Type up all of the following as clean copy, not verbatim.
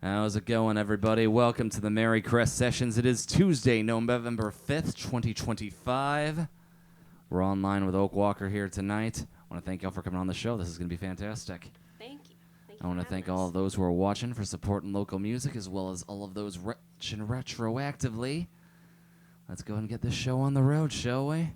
How's it going, everybody? Welcome to the Merrycrest Sessions. It is Tuesday, November 5th, 2025. We're online with Oakwalker here tonight. I want to thank y'all for coming on the show. This is going to be fantastic. Thank you. I want to thank all of those who are watching for supporting local music, as well as all of those watching retroactively. Let's go and get this show on the road, shall we?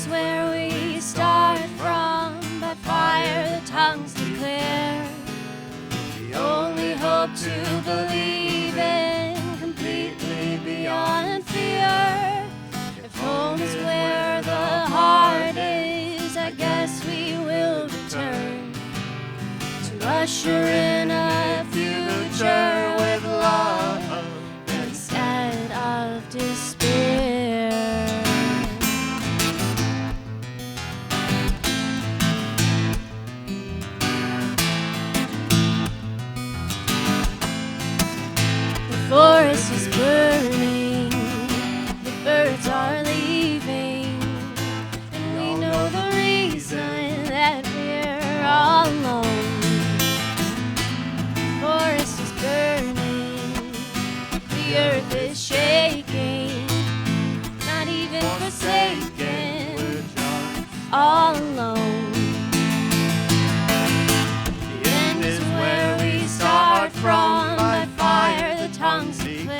Where we start from, by fire the tongues declare. The only hope to believe in, completely beyond fear. If home is where the heart is, I guess we will return to usher in a future with love instead of despair. The forest is burning, the birds are leaving, and we know the reason that we're all alone. The forest is burning, the earth is shaking, not even forsaken, all alone. The end is where we start from, by fire the tongues declare.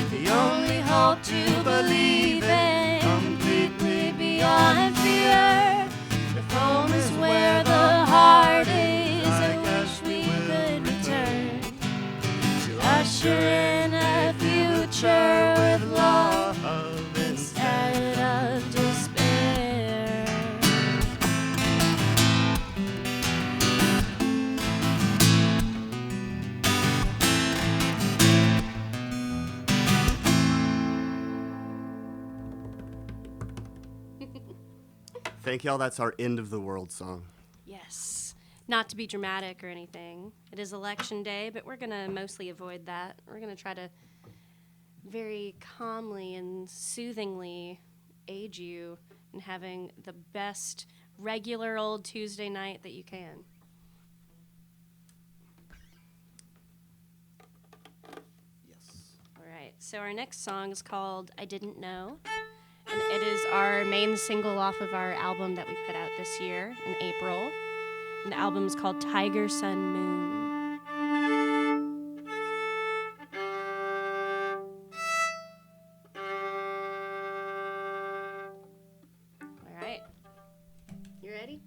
The only hope to believe in, completely beyond fear. If home is where the heart is, I wish we could return to usher in a future with love instead of despair. Thank y'all. That's our end of the world song. Yes. Not to be dramatic or anything. It is election day, but we're going to mostly avoid that. We're going to try to very calmly and soothingly aid you in having the best regular old Tuesday night that you can. Yes. All right. So our next song is called I Didn't Know. And it is our main single off of our album that we put out this year in April. And the album is called Tiger, Sun, Moon. All right. You ready?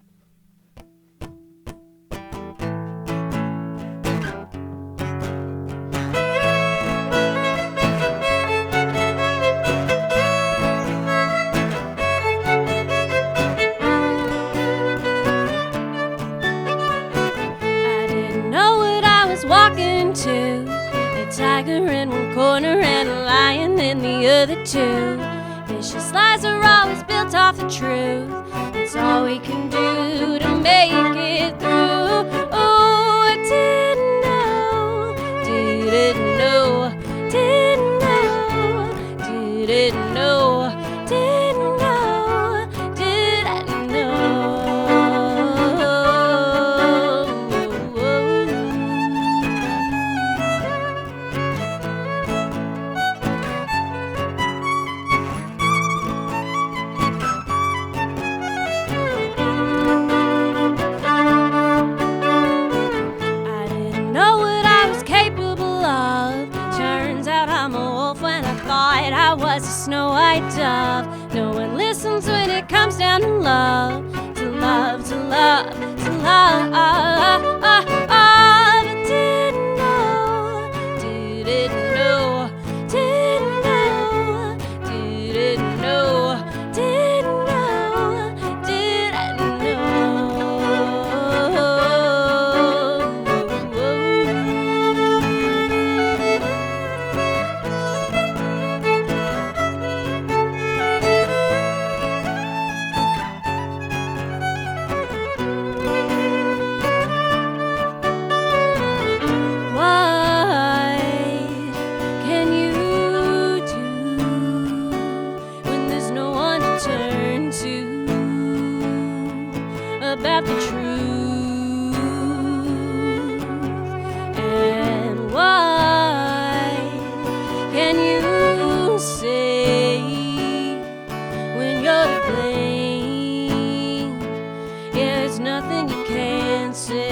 Walking to a tiger in one corner and a lion in the other two. Vicious lies are always built off the truth. It's all we can do to make it through. Oh, I didn't know, didn't know, didn't know, didn't know, didn't know, did I know? I was a snow-white dove. No one listens when it comes down to love, to love, to love, to love. I didn't know, didn't know, didn't know, didn't know, didn't know, did I know? about the truth. And why can you say when you're to blame? Yeah, there's nothing you can say.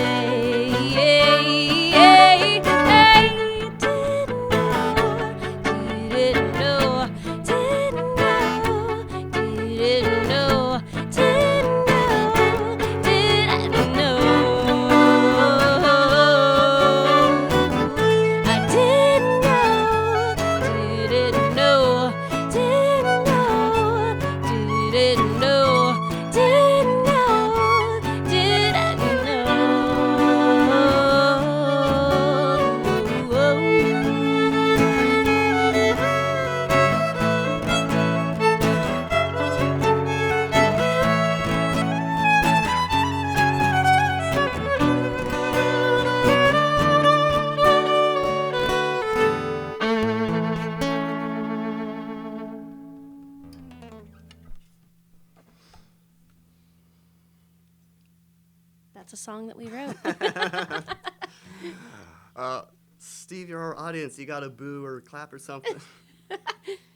That's a song that we wrote. Steve, you're our audience. You got to boo or clap or something?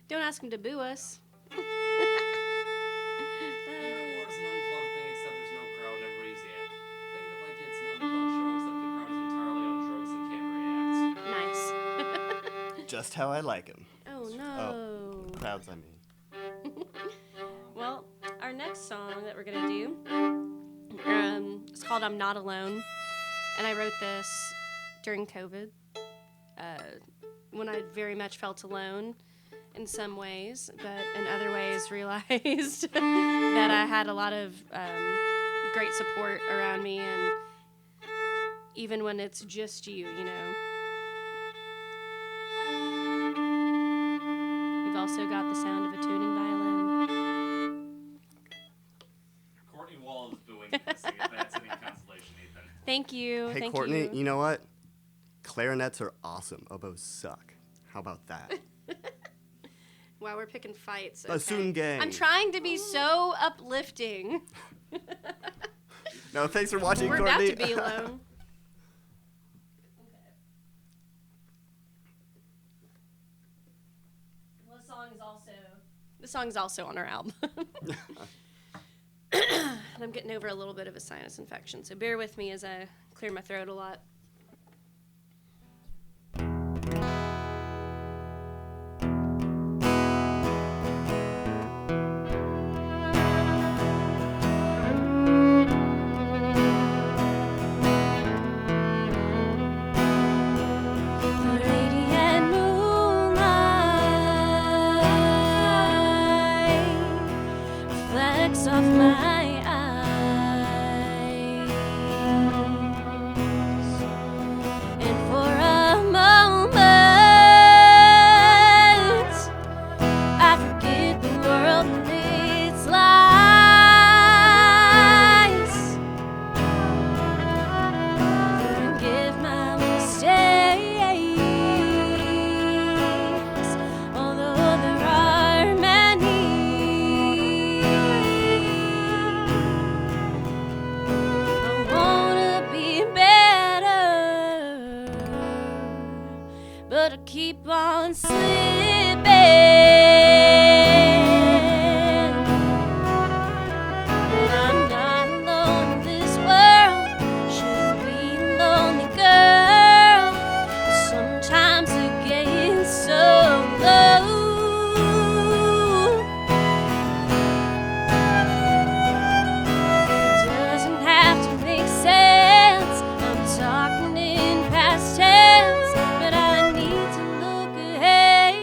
Don't ask him to boo us. It's an unplugged thing, except there's no crowd and everybody's in. Think of it like it's an unplugged show, except the crowd is entirely on drugs and can't react. Nice. Just how I like him. Oh, no. Crowds, I mean. Well, our next song that we're going to do, it's called I'm Not Alone. And I wrote this during COVID, when I very much felt alone in some ways, but in other ways realized that I had a lot of great support around me, and even when it's just you, you know. You've also got the sound of a tuning violin. Courtney Wall is booing this, if that's any consolation, Ethan. Thank you. Hey, Thank Courtney, you. know what? Clarinets are awesome. Oboes suck. How about that? Wow, we're picking fights. Bassoon gang. I'm trying to be so uplifting. No, thanks for watching, We're Courtney. about to be alone. Well, this song is also on our album. And I'm getting over a little bit of a sinus infection, so bear with me as I clear my throat a lot. Off my eyes, and for a moment I forget the world and its lies, forgive my mistakes, although there are many. But I keep on slipping, and I'm not alone in this world. Shouldn't be a lonely girl. Sometimes it gets so low. It doesn't have to make sense. I'm talking in past tense, but I need to look ahead.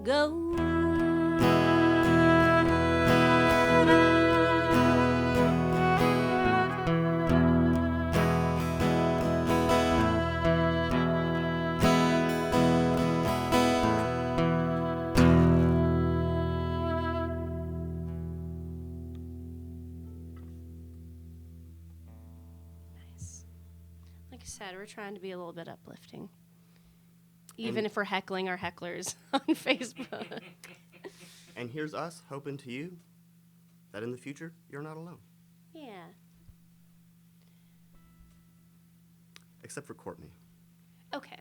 go. Like I said, we're trying to be a little bit uplifting. Even if we're heckling our hecklers on Facebook. And here's us hoping to you that in the future, you're not alone. Yeah. Except for Courtney. Okay.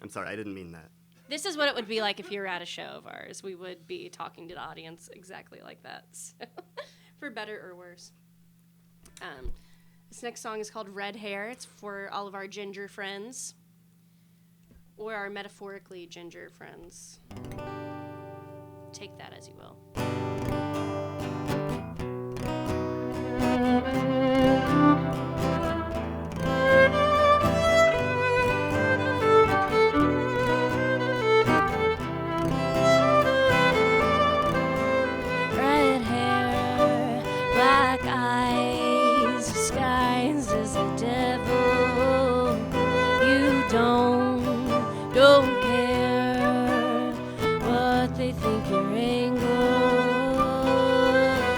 I'm sorry, I didn't mean that. This is what it would be like if you were at a show of ours. We would be talking to the audience exactly like that. So, for better or worse. This next song is called Red Hair. It's for all of our ginger friends. Or our metaphorically ginger friends. Take that as you will. Red hair, black eyes, disguised as a devil. You don't care what they think your angle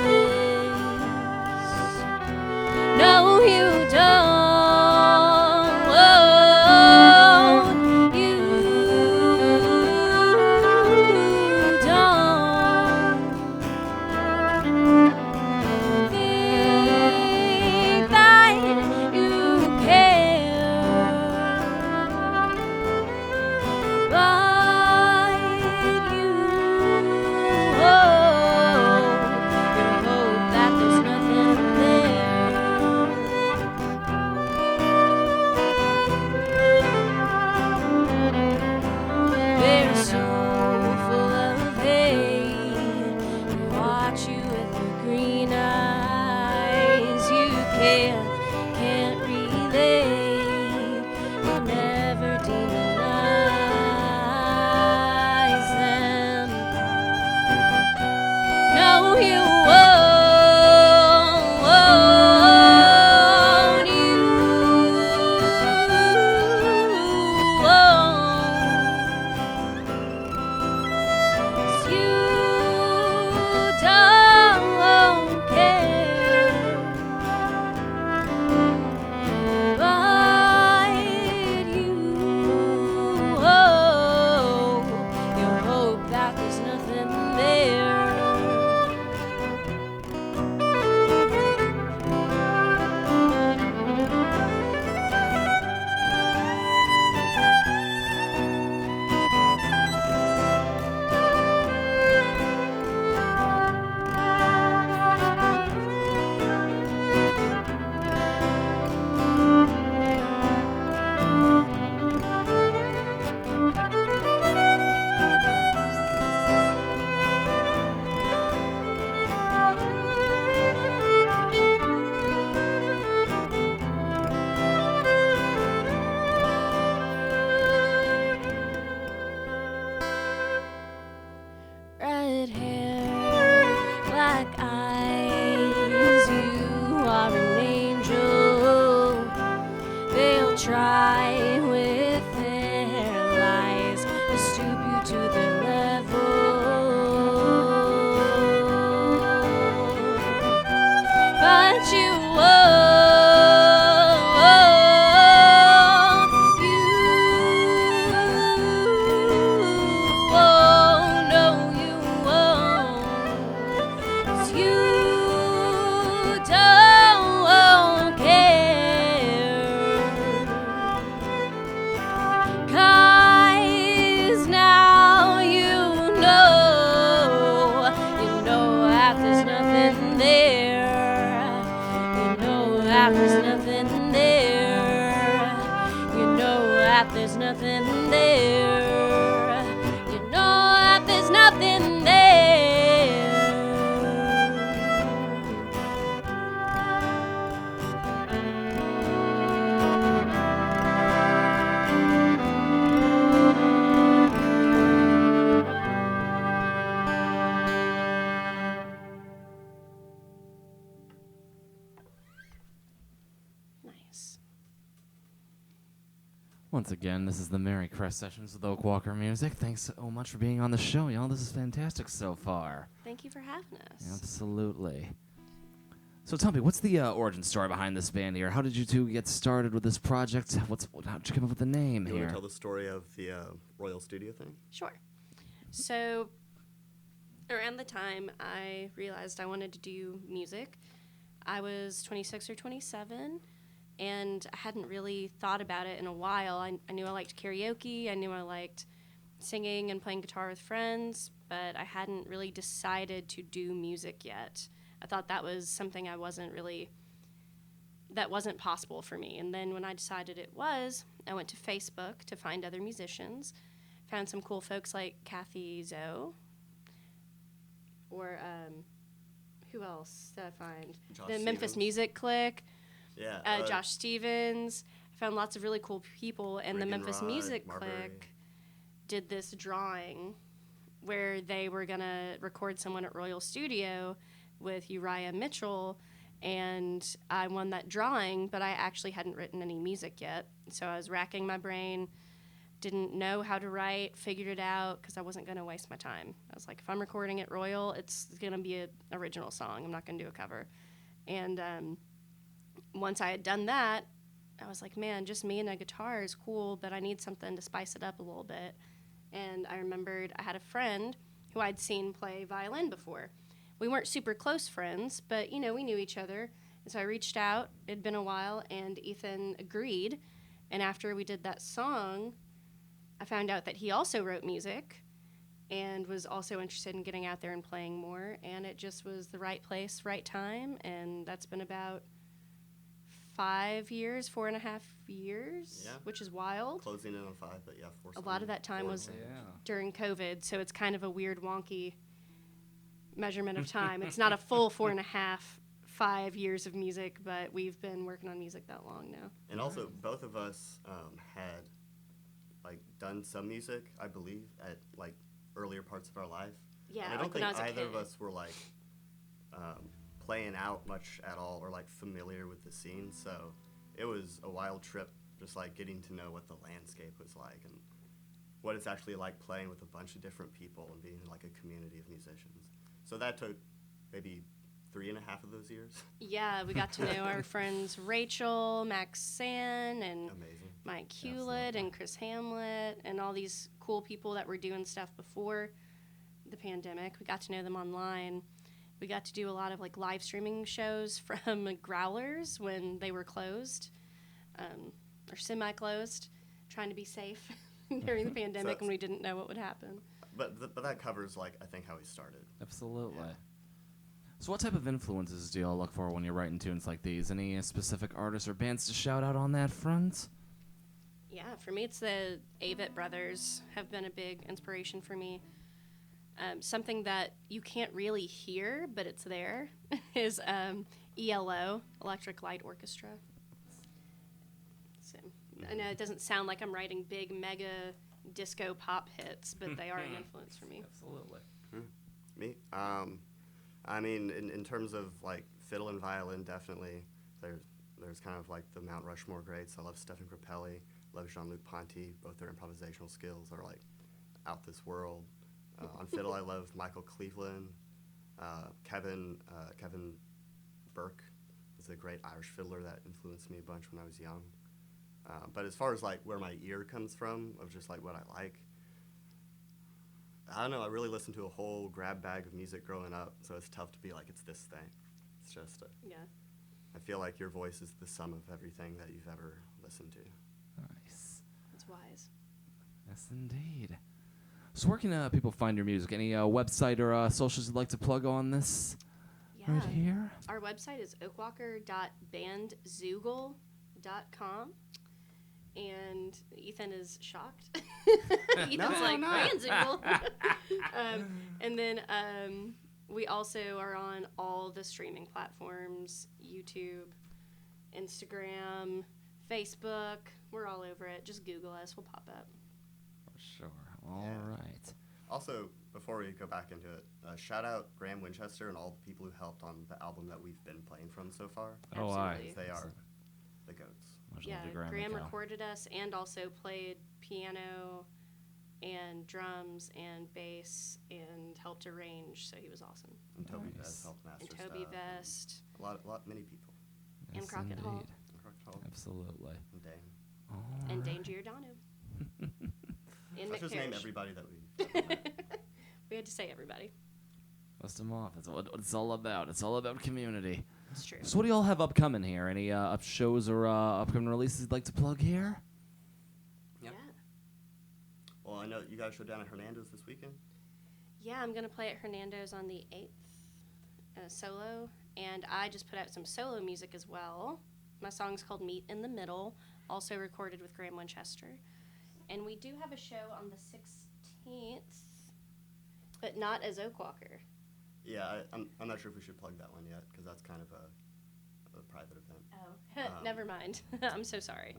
is. No, you don't. You don't think that you care. But you hope that there's nothing there. They're so full of hate. They watch you with their green eyes. You can't relate. You never demonize them. No, you won't. You won't. 'Cause you don't care. But you hope that there's nothing there. Red hair, black eyes, you are an angel. They'll try with their lies to stoop you to their level. But you won't. You won't. No, you won't. 'Cause you don't care. 'Cause now you know that there's nothing there. You know that there's nothing there. You know that there's nothing there. You know that there's nothing there. Once again, this is the Merrycrest Sessions with Oakwalker Music. Thanks so much for being on the show, y'all. This is fantastic so far. Thank you for having us. Absolutely. So tell me, what's the origin story behind this band here? How did you two get started with this project? How'd you come up with the name You here? want to tell the story of the Royal Studio thing? Sure. So, around the time I realized I wanted to do music, I was 26 or 27, and I hadn't really thought about it in a while. I knew I liked karaoke, I knew I liked singing and playing guitar with friends, but I hadn't really decided to do music yet. I thought that was something that wasn't possible for me. And then when I decided it was, I went to Facebook to find other musicians, found some cool folks like Kathy Zoe, or who else did I find? Josh The Memphis Stevens. Music Clique, Yeah. Josh Stevens. I found lots of really cool people, and the Reagan Memphis Rod, Music Marbury. Clique did this drawing where they were going to record someone at Royal Studio with Uriah Mitchell, and I won that drawing, but I actually hadn't written any music yet. So I was racking my brain, didn't know how to write, figured it out because I wasn't going to waste my time. I was like, if I'm recording at Royal, it's going to be an original song. I'm not going to do a cover. And once I had done that, I was like, man, just me and a guitar is cool, but I need something to spice it up a little bit. And I remembered I had a friend who I'd seen play violin before. We weren't super close friends, but, we knew each other. And so I reached out. It'd been a while, and Ethan agreed. And after we did that song, I found out that he also wrote music and was also interested in getting out there and playing more. And it just was the right place, right time. And that's been about 4.5 years, Yeah. which is wild. Closing in on 5, but yeah, 4. A lot of that time four. was during COVID, so it's kind of a weird, wonky measurement of time. It's not a full 4.5, 5 years of music, but we've been working on music that long now. And also, both of us had done some music, I believe, at earlier parts of our life. Yeah, and I don't when I think was a either kid. of us were playing out much at all or familiar with the scene. So it was a wild trip, just getting to know what the landscape was like and what it's actually like playing with a bunch of different people and being in a community of musicians. So that took maybe 3.5 of those years. Yeah, we got to know our friends Rachel, Max San, and Amazing. Mike Hewlett, and Chris Hamlet, and all these cool people that were doing stuff before the pandemic. We got to know them online. We got to do a lot of live streaming shows from Growlers when they were closed, or semi-closed, trying to be safe during the pandemic when we didn't know what would happen. But that covers I think how we started. Absolutely. So what type of influences do y'all look for when you're writing tunes like these? Any specific artists or bands to shout out on that front? Yeah, for me, it's the Avett Brothers have been a big inspiration for me. Something that you can't really hear, but it's there, is ELO, Electric Light Orchestra. So, I know it doesn't sound like I'm writing big, mega disco pop hits, but they are an influence for me. Absolutely. Me? I mean, in terms of fiddle and violin, definitely. There's kind of the Mount Rushmore greats. I love Stephen Grappelli, love Jean-Luc Ponty. Both their improvisational skills are out this world. On fiddle, I love Michael Cleveland. Kevin Burke is a great Irish fiddler that influenced me a bunch when I was young. But as far as where my ear comes from, of just what I like, I don't know. I really listened to a whole grab bag of music growing up, so it's tough to be it's this thing. It's just Yeah. I feel like your voice is the sum of everything that you've ever listened to. Nice. That's wise. Yes, indeed. So where can people find your music? Any website or socials you'd like to plug on this right here? Our website is oakwalker.bandzoogle.com. And Ethan is shocked. Ethan's Bandzoogle. And then we also are on all the streaming platforms, YouTube, Instagram, Facebook. We're all over it. Just Google us. We'll pop up. For sure. All right. Also, before we go back into it, shout out Graham Winchester and all the people who helped on the album that we've been playing from so far. Oh, aye. Absolutely. They are the goats. Much Yeah, love to Graham Graham and Cal. recorded us and also played piano and drums and bass and helped arrange, so he was awesome. And Toby Nice. Vest helped master And Toby stuff, and Vest many people. and Yes, Crockett Hall. indeed. And Crockett Hall, Absolutely. and Dane. All And right. Dane Giordano. And Let's just name McParish. everybody that we. We had to say everybody. List them off. That's what it's all about. It's all about community. It's true. So what do y'all have upcoming here? Any up shows or upcoming releases you'd like to plug here? Yep. Yeah. Well, I know you guys showed down at Hernando's this weekend. Yeah, I'm going to play at Hernando's on the 8th, solo. And I just put out some solo music as well. My song's called Meet in the Middle, also recorded with Graham Winchester. And we do have a show on the 16th, but not as Oakwalker. Yeah, I'm not sure if we should plug that one yet because that's kind of a private event. Oh, never mind. I'm so sorry.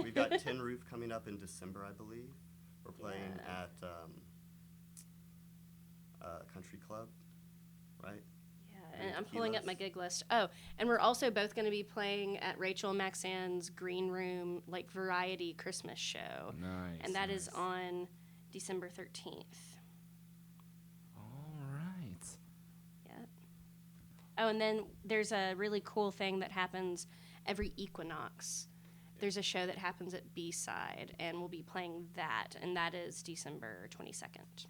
We've got Tin Roof coming up in December, I believe. We're playing Yeah. at Country Club, right? Yeah, and and I'm pulling up my Kilos. gig list. Oh, and we're also both going to be playing at Rachel and Maxanne's Green Room, like, variety Christmas show. Nice. And that is nice. on December 13th. All right. Yeah. Oh, and then there's a really cool thing that happens every equinox. There's a show that happens at B-Side, and we'll be playing that, and that is December 22nd.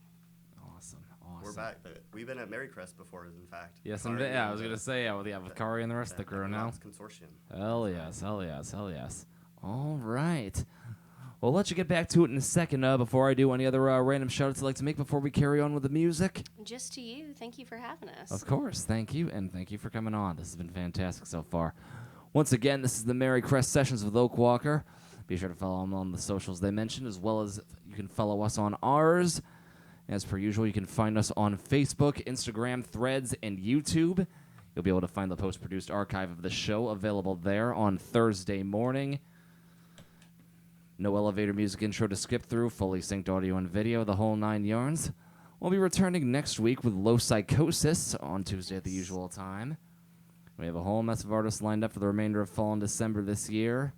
Awesome. We're back. We've been at Merrycrest before, in fact. Yes, Kari yeah, I and was the- gonna say with Kari and the rest of the crew now. Equinox Consortium. Hell yes, hell yes, hell yes. All right. Well, I'll let you get back to it in a second. Before I do, any other random shout-outs you'd like to make before we carry on with the music? Just to you, thank you for having us. Of course. Thank you, and thank you for coming on. This has been fantastic so far. Once again, this is the Merrycrest Sessions with Oakwalker. Be sure to follow them on the socials they mentioned, as well as you can follow us on ours. As per usual, you can find us on Facebook, Instagram, Threads, and YouTube. You'll be able to find the post-produced archive of the show available there on Thursday morning. No elevator music intro to skip through, fully synced audio and video, the whole 9 yards. We'll be returning next week with Low Psychosis on Tuesday at the usual time. We have a whole mess of artists lined up for the remainder of fall and December this year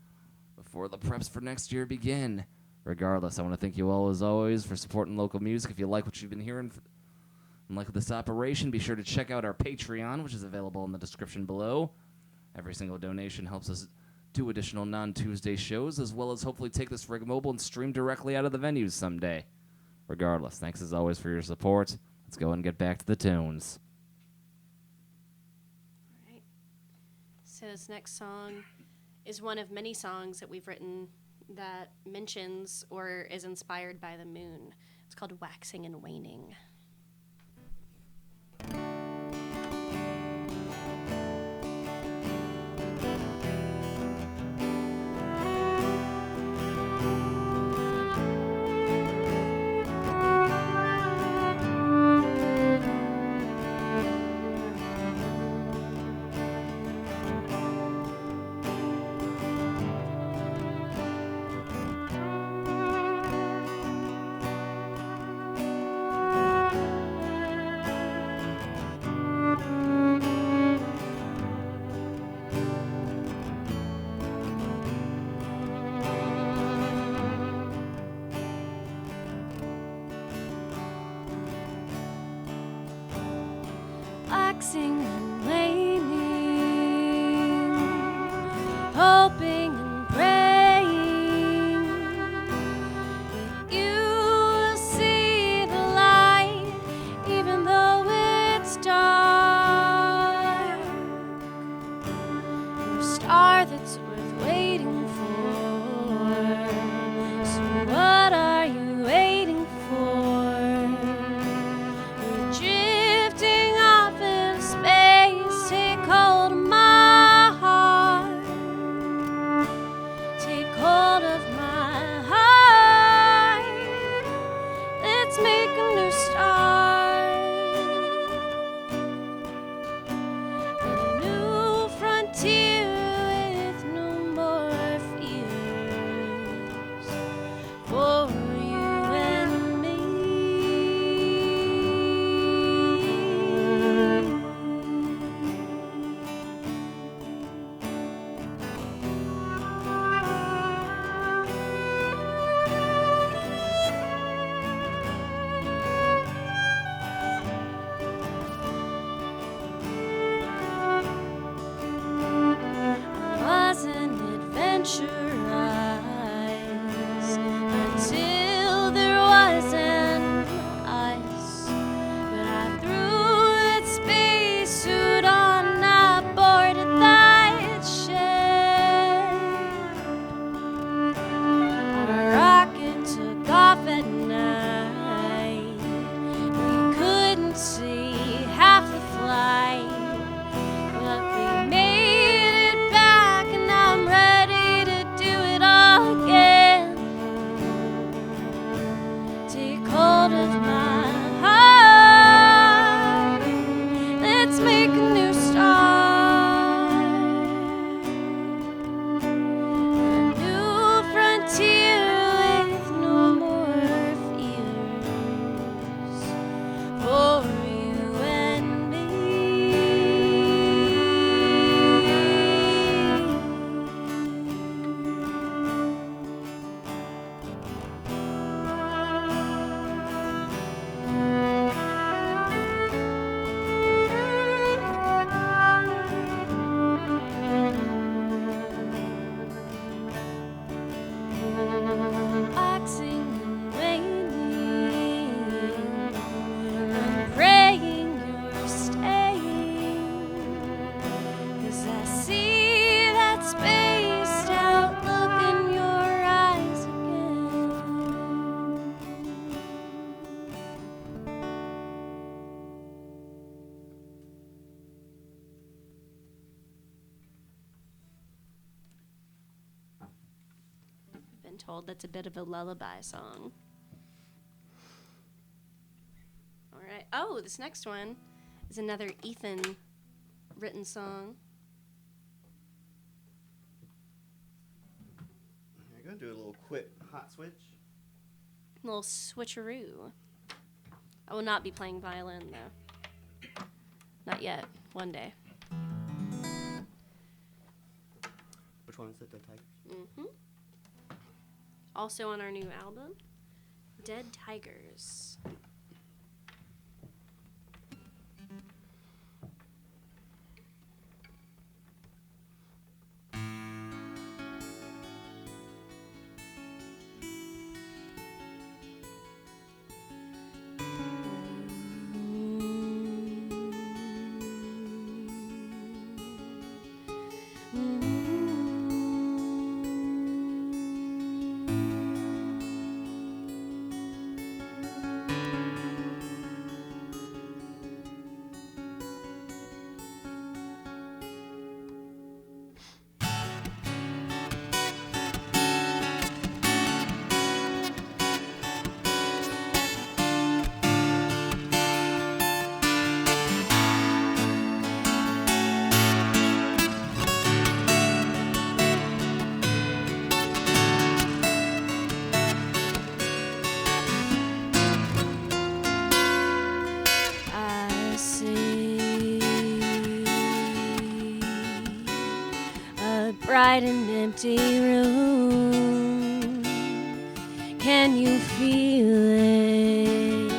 before the preps for next year begin. Regardless, I want to thank you all, as always, for supporting local music. If you like what you've been hearing and like this operation, be sure to check out our Patreon, which is available in the description below. Every single donation helps us do additional non-Tuesday shows, as well as hopefully take this rig mobile and stream directly out of the venues someday. Regardless, thanks as always for your support. Let's go and get back to the tunes. All right. So this next song is one of many songs that we've written that mentions or is inspired by the moon. It's called Waxing and Waning. Waxing and waning, hoping and praying that you will see the light, even though it's dark. You're a star that's worth waiting for. So what are you waiting for? We're drifting off in space. Take hold of my heart. told that's a bit of a lullaby song. All right. Oh, this next one is another Ethan written song. I'm going to do a little quick hot switch. A little switcheroo. I will not be playing violin, though. Not yet. One day. Which one is it, Dead Tigers? Mm-hmm. Also on our new album, Dead Tigers. Bright and empty room. Can you feel it?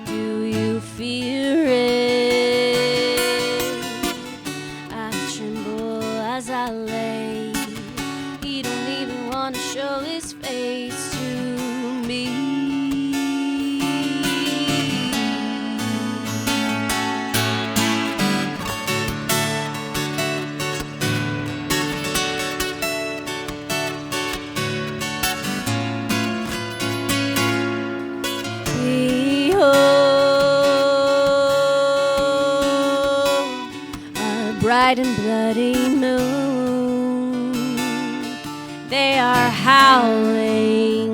Do you fear it? I tremble as I lay. He don't even want to show his face to me. Bright and bloody moon. They are howling.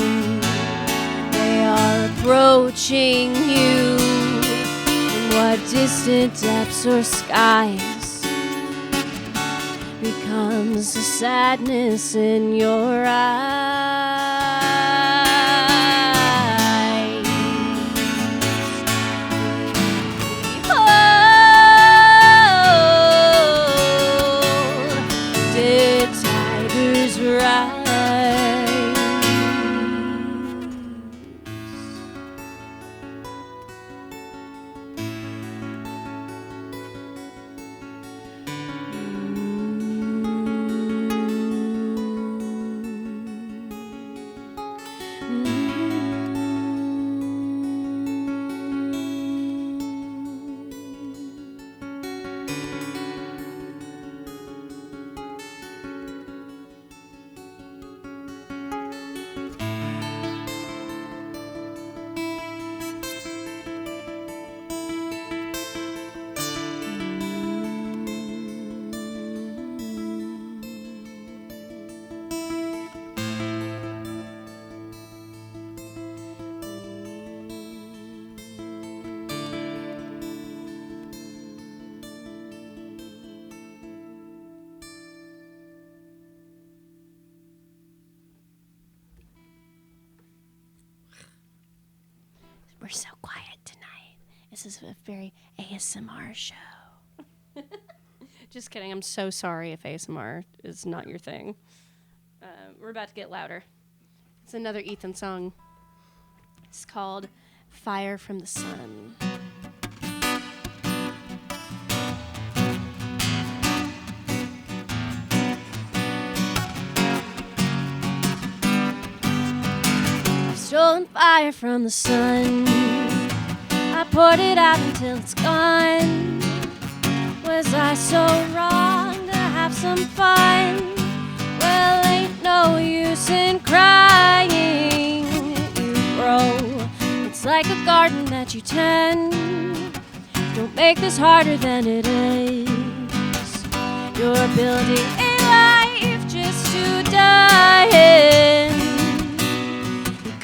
They are approaching you. From what distant depths or skies becomes the sadness in your eyes. We're so quiet tonight. This is a very ASMR show. Just kidding. I'm so sorry if ASMR is not your thing. We're about to get louder. It's another Ethan song. It's called Fire from the Sun. Stolen fire from the sun. I poured it out until it's gone. Was I so wrong to have some fun? Well, ain't no use in crying. You grow. It's like a garden that you tend. Don't make this harder than it is. You're building a life just to die in.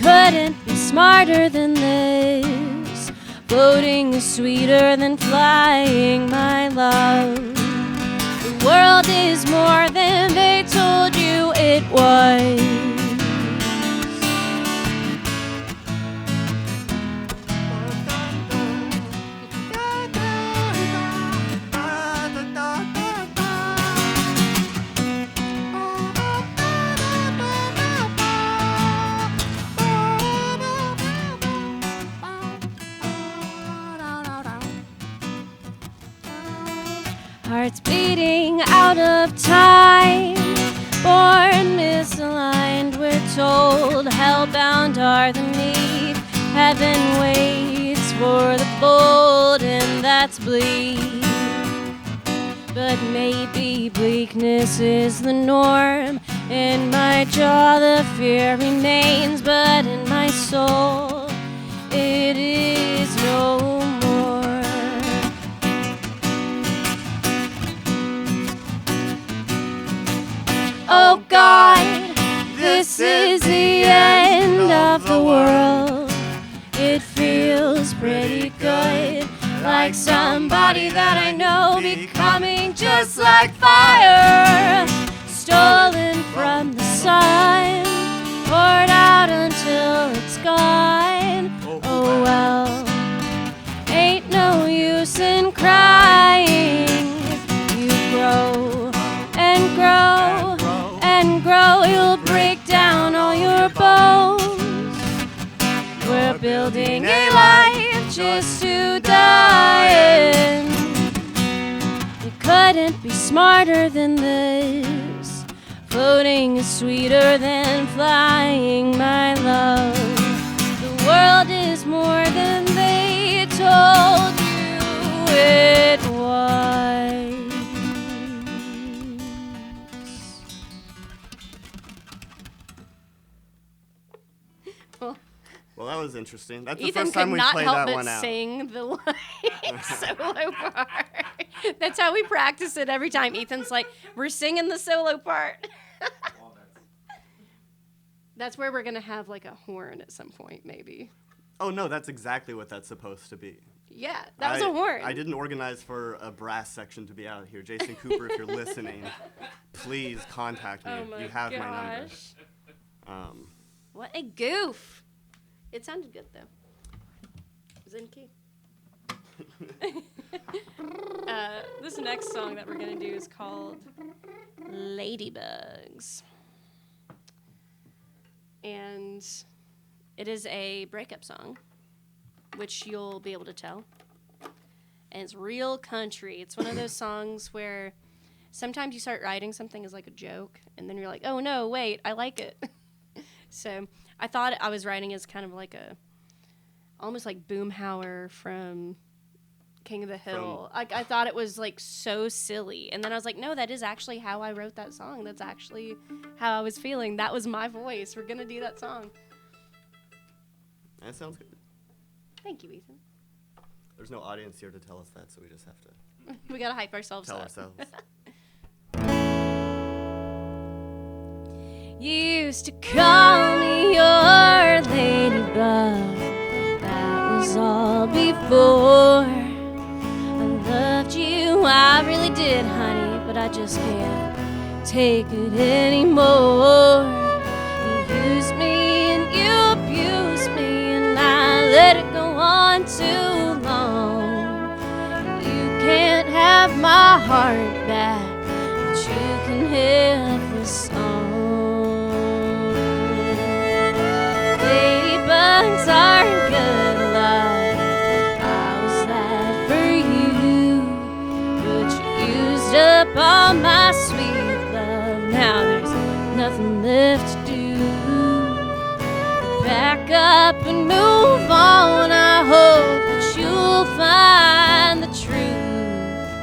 couldn't be smarter than this. Floating is sweeter than flying, my love. The world is more than they told you it was. Hearts beating out of time, born misaligned, we're told. Hellbound are the meek, heaven waits for the bold, and that's bleak. But maybe bleakness is the norm. In my jaw the fear remains, but in my soul it is no more. Oh God, this is the end of the world. It feels pretty good, like somebody that I know becoming just like fire, stolen from the sun, poured out until it's gone. Oh well, ain't no use in crying. You grow and grow and grow, you'll break down all your bones. We're building a life just to die in. You couldn't be smarter than this. Floating is sweeter than flying, my love. The world is more than they told you it was. Well, that was interesting. That's the Ethan first could time we not played help that but one out. sing the like, solo part. That's how we practice it every time. Ethan's like, we're singing the solo part. That's where we're going to have like a horn at some point, maybe. Oh, no, that's exactly what that's supposed to be. Yeah, that was a horn. I didn't organize for a brass section to be out here. Jason Cooper, if you're listening, please contact me. Oh my You have my number. gosh. What a goof. It sounded good, though. It was in key. This next song that we're going to do is called Ladybugs. And it is a breakup song, which you'll be able to tell. And it's real country. It's one of those songs where sometimes you start writing something as like a joke, and then you're like, oh no, wait, I like it. So I thought I was writing as kind of like almost like Boomhauer from King of the Hill. I thought it was like so silly. And then I was like, no, that is actually how I wrote that song. That's actually how I was feeling. That was my voice. We're going to do that song. That sounds good. Thank you, Ethan. There's no audience here to tell us that, so we just have to We got to hype ourselves tell up. ourselves. You used to call me your ladybug. That was all before. I loved you, I really did, honey, but I just can't take it anymore. You used me and you abused me, and I let it go on too long. You can't have my heart back, but you can have this song. Ladybugs are good luck. I was that for you, but you used up all my sweet love. Now there's nothing left to do. Back up and move on. I hope that you'll find the truth.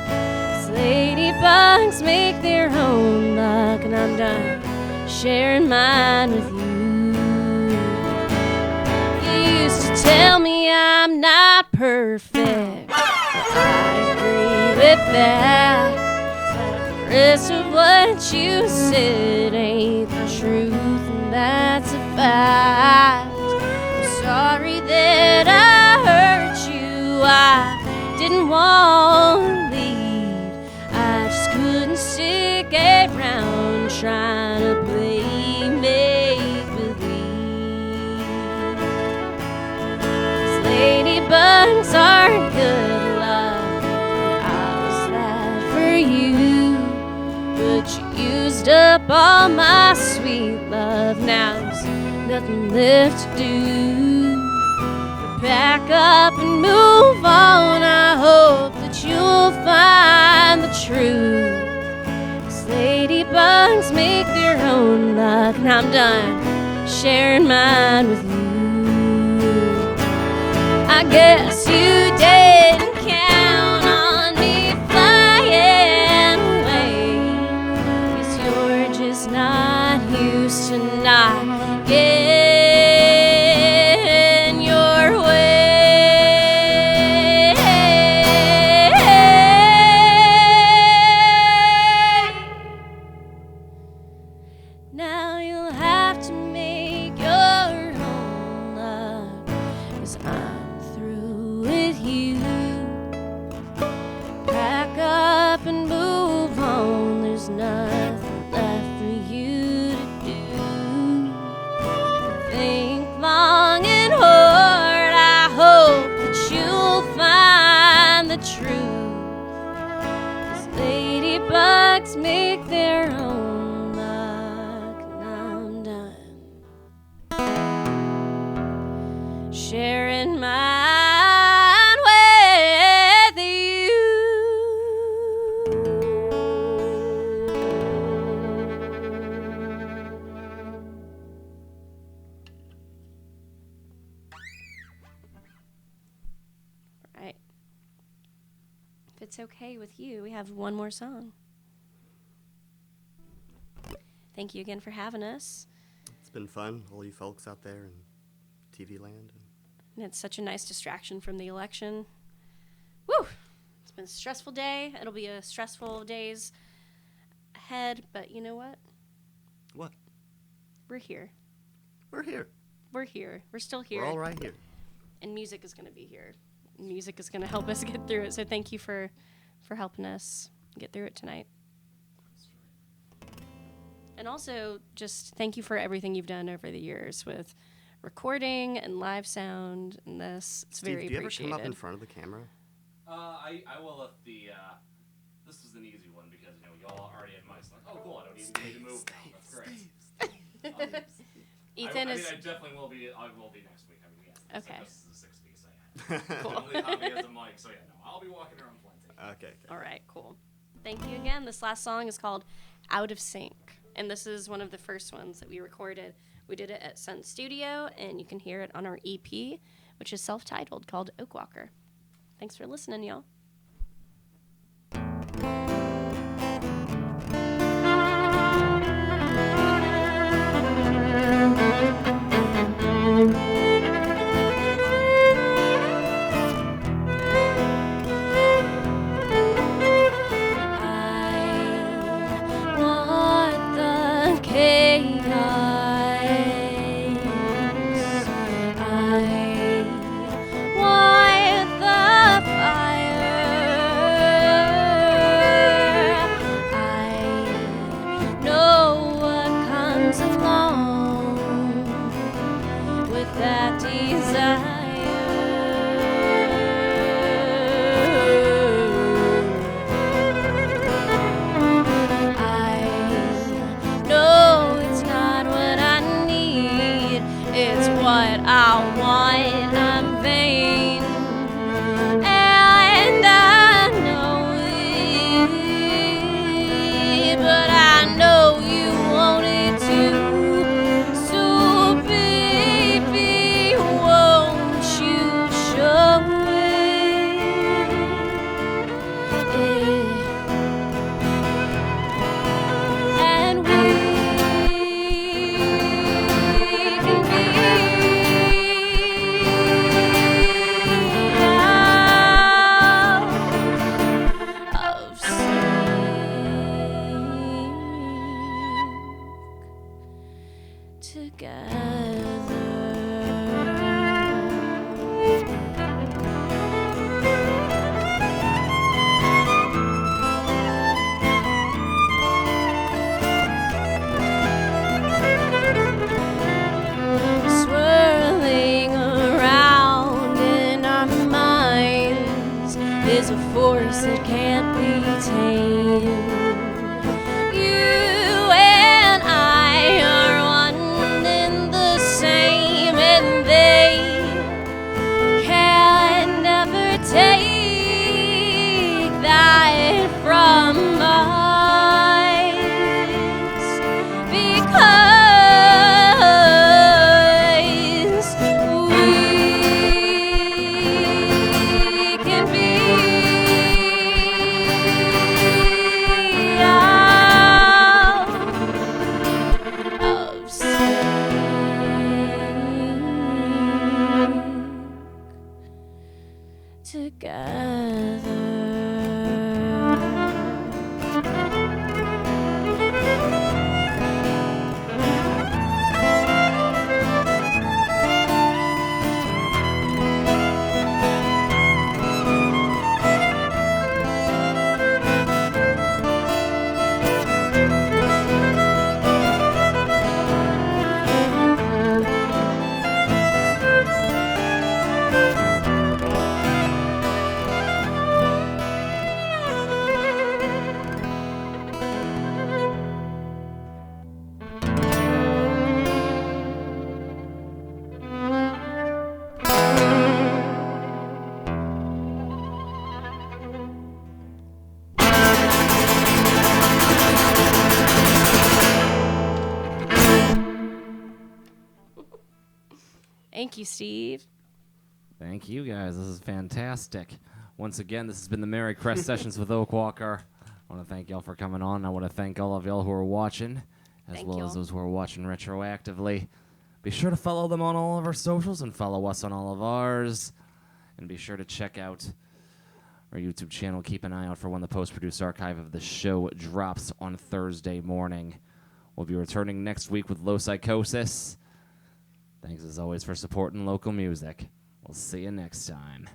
'Cause ladybugs make their own luck, and I'm done sharing mine with you. You used to tell me I'm not perfect. I agree with that. But the rest of what you said ain't the truth, and that's a fact. sorry that I hurt you. I didn't want to leave. I just couldn't stick around trying to play make-believe. 'Cause ladybugs aren't good luck. I was that for you, but you used up all my sweet love. Now there's nothing left to do. Pack up and move on. I hope that you'll find the truth. 'Cause ladybugs make their own luck, and I'm done sharing mine with you. I guess you didn't count on me flying away. Guess you're just not used to not getting your way. Now you'll have to make your own luck, 'cause I'm through with you. Pack up and move on. There's nothing left for you to do. Think long and hard. I hope that you'll find the truth. 'Cause ladybugs make their own luck, and I'm done sharing mine with you. Right. If it's okay with you, we have one more song. Thank you again for having us. It's been fun, all you folks out there in TV land. And it's such a nice distraction from the election. Woo! It's been a stressful day. It'll be a stressful days ahead, but you know what? What? We're here. We're here. We're here. We're still here. We're all right here. And music is going to be here. Music is going to help us get through it. So thank you for helping us get through it tonight. And also, just thank you for everything you've done over the years with recording and live sound and this. It's Steve, very do you ever appreciated. come up in front of the camera? I will if the this was an easy one because y'all already had mics. Like, oh cool, I don't even need to move now. That's great. Ethan I is. mean, I definitely will be. I will be next week. I mean, yes. Okay. This is a 6 piece. Cool. Only hobby as a mic, so yeah, no, I'll be walking around plenty. Okay. All right, cool. Thank you again. This last song is called Out of Sync, and this is one of the first ones that we recorded. We did it at Sun Studio, and you can hear it on our EP, which is self-titled, called Oakwalker. Thanks for listening, y'all. I want the fire. is a force that can't be tamed. You and I are one and the same, and they can never take that from us, because we can be out of sync together. Thank you, Steve. Thank you, guys. This is fantastic. Once again, this has been the Merrycrest Sessions with Oakwalker. I want to thank y'all for coming on. I want to thank all of y'all who are watching, as Thank well y'all. as those who are watching retroactively. Be sure to follow them on all of our socials and follow us on all of ours. And be sure to check out our YouTube channel. Keep an eye out for when the post-produced archive of the show drops on Thursday morning. We'll be returning next week with Low Psychosis. Thanks as always for supporting local music. We'll see you next time.